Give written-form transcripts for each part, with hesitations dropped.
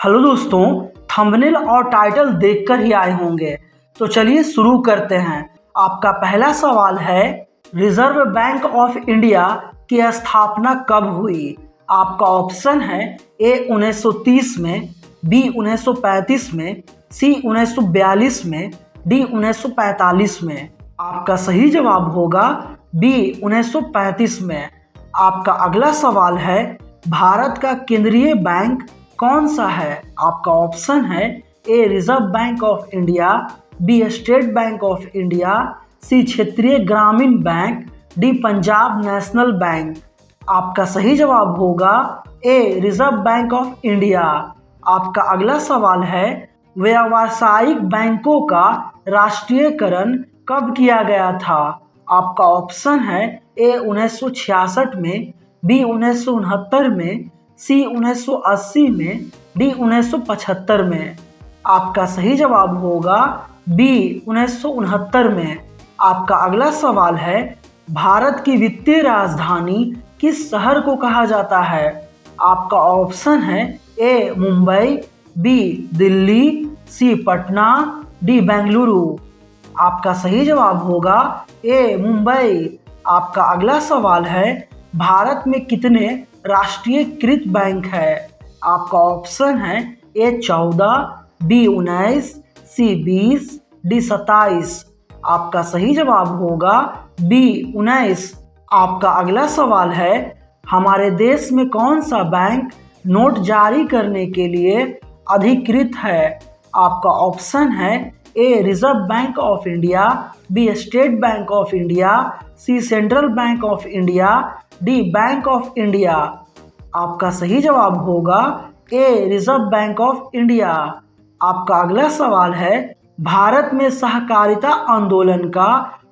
Hello दोस्तों, thumbnail और title देखकर ही आए होंगे, तो चलिए शुरू करते हैं। आपका पहला सवाल है, रिजर्व बैंक ऑफ इंडिया की स्थापना कब हुई? आपका ऑप्शन है ए 1930 में, बी 1935 में, सी 1942 में, डी 1945 में। आपका सही जवाब होगा बी 1935 में। आपका अगला सवाल है, भारत का केंद्रीय बैंक कौन सा है? आपका ऑप्शन है A reserve bank of India, B state bank of India, C क्षेत्रीय ग्रामीण bank, D Punjab national bank. आपका सही जवाब होगा A reserve bank of India. आपका अगला सवाल है, व्यावसायिक बैंकों का राष्ट्रीयकरण कब किया गया था? आपका ऑप्शन है ए 1966 में, बी 1969 में, सी 1980 में, डी 1975 में। आपका सही जवाब होगा बी 1969 में। आपका अगला सवाल है, भारत की वित्तीय राजधानी किस शहर को कहा जाता है? आपका ऑप्शन है ए मुंबई, बी दिल्ली, सी पटना, डी बेंगलुरु। आपका सही जवाब होगा ए मुंबई। आपका अगला सवाल है, भारत में कितने राष्ट्रीयकृत बैंक है? आपका ऑप्शन है ए 14, बी 19, सी 20, डी 27। आपका सही जवाब होगा बी 19। आपका अगला सवाल है, हमारे देश में कौन सा बैंक नोट जारी करने के लिए अधिकृत है? आपका ऑप्शन है A reserve bank of India, B state bank of India, C Central Bank of India, D Bank of India. आपका सही जवाब होगा A reserve bank of India. आपका अगला सवाल है, भारत में सहकारिता आंदोलन का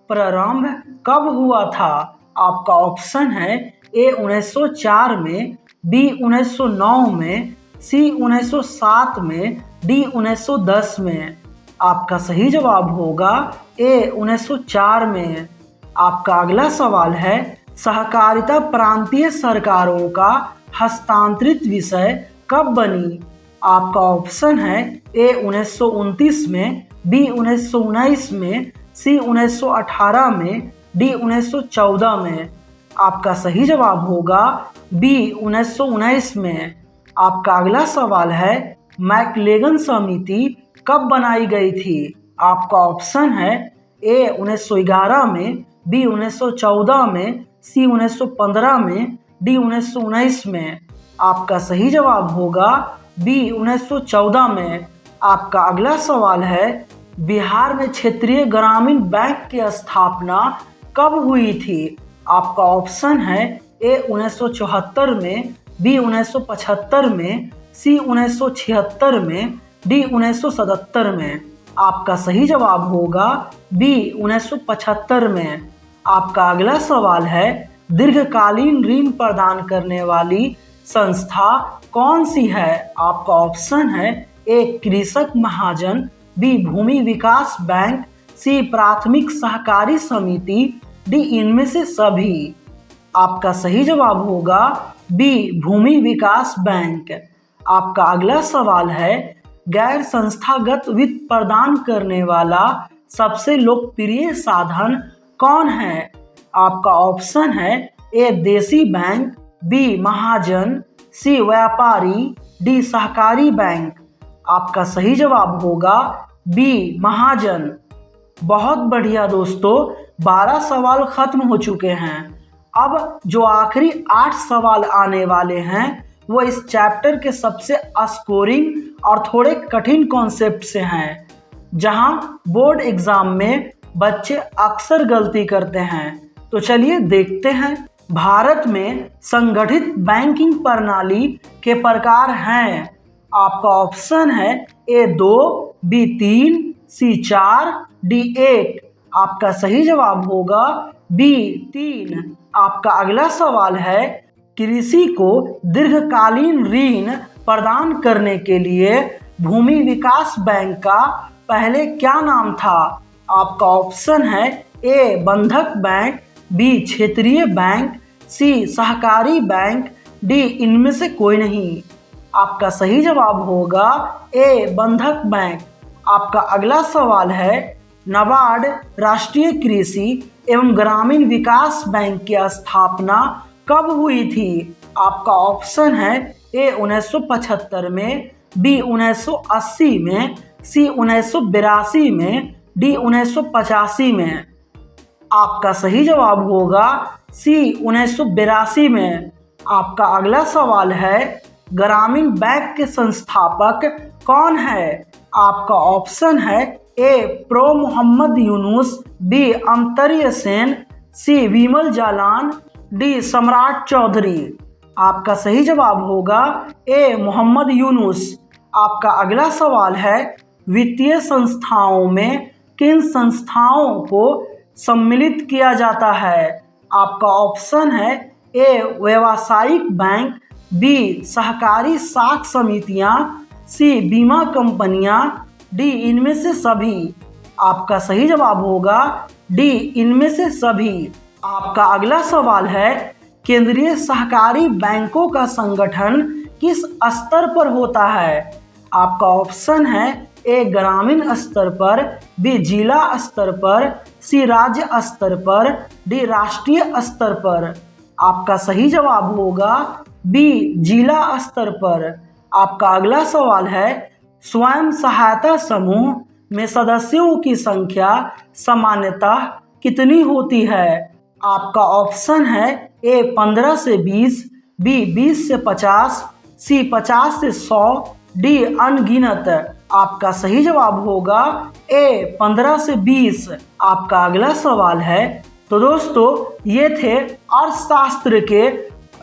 प्रारंभ कब हुआ था? आपका ऑप्शन है ए 1904 में, बी 1909 में, सी 1907 में, डी 1910 में। आपका सही जवाब होगा ए 1904 में। आपका अगला सवाल है, सहकारिता प्रांतीय सरकारों का हस्तांतरित विषय कब बनी? आपका ऑप्शन है ए 1929 में, बी 1919 में, सी 1918 में, डी 1914 में। आपका सही जवाब होगा बी 1919 में। आपका अगला सवाल है, मैकलेगन समिति कब बनाई गई थी? आपका ऑप्शन है ए 1911 में, बी 1914 में, सी 1915 में, डी 1919 में। आपका सही जवाब होगा बी 1914 में। आपका अगला सवाल है, बिहार में क्षेत्रीय ग्रामीण बैंक की स्थापना कब हुई थी? आपका ऑप्शन है ए 1974 में, बी 1975 में, सी 1976 में, डी 1977 में। आपका सही जवाब होगा बी 1975 में। आपका अगला सवाल है, दीर्घकालीन ऋण प्रदान करने वाली संस्था कौन सी है? आपका ऑप्शन है ए कृषक महाजन, बी भूमि विकास बैंक, सी प्राथमिक सहकारी समिति, डी इनमें से सभी। आपका सही जवाब होगा बी भूमि विकास बैंक। आपका अगला सवाल है, गैर संस्थागत वित्त प्रदान करने वाला सबसे लोकप्रिय साधन कौन है? आपका ऑप्शन है ए देसी बैंक, बी महाजन, सी व्यापारी, डी सहकारी बैंक। आपका सही जवाब होगा बी महाजन। बहुत बढ़िया दोस्तों, 12 सवाल खत्म हो चुके हैं। अब जो आखिरी 8 सवाल आने वाले हैं वो इस चैप्टर के सबसे स्कोरिंग और थोड़े कठिन कॉन्सेप्ट से हैं, जहां बोर्ड एग्जाम में बच्चे अक्सर गलती करते हैं। तो चलिए देखते हैं। भारत में संगठित बैंकिंग प्रणाली के प्रकार हैं। आपका ऑप्शन है ए 2, बी 3, सी 4, डी 1। आपका सही जवाब होगा बी 3। आपका अगला सवाल है, कृषि को दीर्घकालीन ऋण प्रदान करने के लिए भूमि विकास बैंक का पहले क्या नाम था? आपका ऑप्शन है ए बंधक बैंक, बी क्षेत्रीय बैंक, सी सहकारी बैंक, डी इनमें से कोई नहीं। आपका सही जवाब होगा ए बंधक बैंक। आपका अगला सवाल है, नाबार्ड राष्ट्रीय कृषि एवं ग्रामीण विकास बैंक की स्थापना कब हुई थी? आपका ऑप्शन है ए 1975 में, बी 1980 में, सी 1982 में, डी 1985 में। आपका सही जवाब होगा सी 1982 में। आपका अगला सवाल है, ग्रामीण बैंक के संस्थापक कौन है? आपका ऑप्शन है ए प्रो मोहम्मद यूनुस, बी अमर्त्य सेन, सी विमल जालान, डी सम्राट चौधरी। आपका सही जवाब होगा ए मोहम्मद यूनुस। आपका अगला सवाल है, वित्तीय संस्थाओं में किन संस्थाओं को सम्मिलित किया जाता है? आपका ऑप्शन है ए व्यावसायिक बैंक, बी सहकारी साख समितियां, सी बीमा कंपनियां, डी इनमें से सभी। आपका सही जवाब होगा डी इनमें से सभी। आपका अगला सवाल है, केंद्रीय सहकारी बैंकों का संगठन किस स्तर पर होता है? आपका ऑप्शन है ए ग्रामीण स्तर पर, बी जिला स्तर पर, सी राज्य स्तर पर, डी राष्ट्रीय स्तर पर। आपका सही जवाब होगा बी जिला स्तर पर। आपका अगला सवाल है, स्वयं सहायता समूह में सदस्यों की संख्या सामान्यतः कितनी होती है? आपका ऑप्शन है ए 15 से 20, बी 20 से 50, सी 50 से 100, डी अनगिनत। आपका सही जवाब होगा ए 15 से 20। आपका अगला सवाल है, तो दोस्तों ये थे अर्थशास्त्र के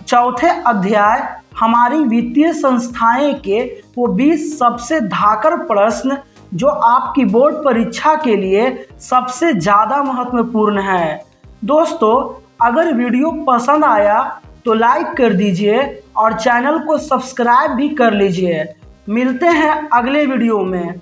चौथे अध्याय हमारी वित्तीय संस्थाएं के वो 20 सबसे धाकड़ प्रश्न जो आपकी बोर्ड परीक्षा के लिए सबसे ज़्यादा महत्वपूर्ण है। दोस्तों अगर वीडियो पसंद आया तो लाइक कर दीजिए और चैनल को सब्सक्राइब भी कर लीजिए। मिलते हैं अगले वीडियो में।